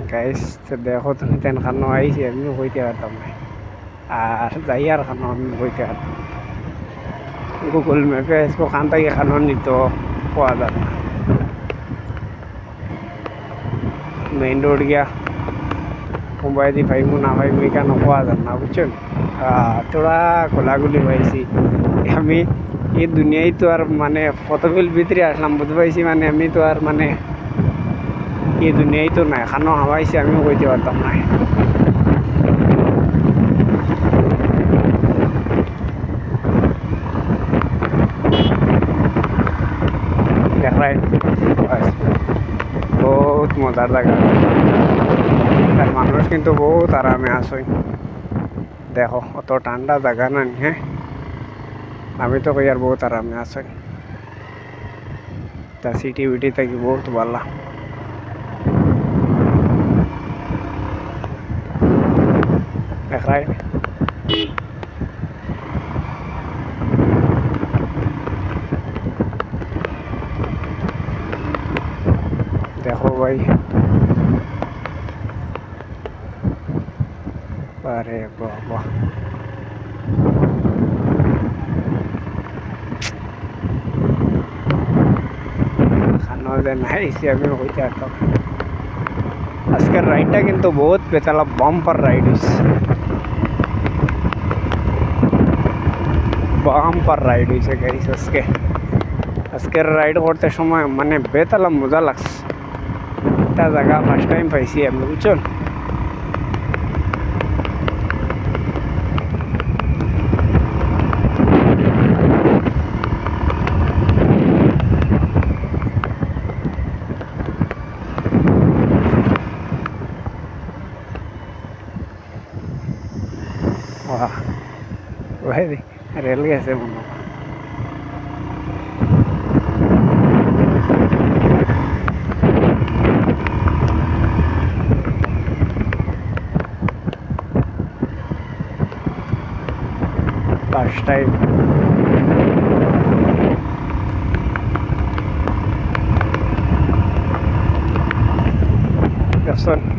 guys তো দেখো তুমি তেন খানো আইছি আমিও কইতে পারতাম না আর যাই আর খানো আমি কইতে পারতাম গুগল ম্যাপে আসবো খান থেকে খানো নিত পাওয়া যায় না মেইন রোড গিয়া মুম্বাই দি ভাইমু না ভাইমু এখানে পাওয়া যায় না বুঝছেন তোরা গোলাগুলি পাইছি আমি এই দুনিয়ায় তো আর মানে ফটোবিল ভিতরে আসলাম বুঝতে পাইছি মানে আমি তো আর মানে এই দুনিয়ায় তো নাই খানো হামাইছি আমিও কইতে পারতাম না দেখাই বহুত মজার জায়গা তার মানুষ কিন্তু বহুত আরামে আসই দেখো অত ঠান্ডা জায়গা না হ্যাঁ আমি তো কই আর বহুত আরামে আসই তা সিটি বিটি থাকি বহুত ভালো দেখাই দেখো ভাই আরে বাবা খানো যে নাইছি আমি হইতে পারতাম আজকের রাইডটা কিন্তু বহুত বেতালা বাম্পার রাইড হয়েছে বাম্পার রাইড হয়েছে গাইস আজকের রাইড করতে সময় মানে বেতালা মজা লাগছে একটা জায়গা ফার্স্ট টাইম পাইছি আমি বুঝছেন ভাই রেল গেছে মনে ফার্স্ট টাইম দেখছেন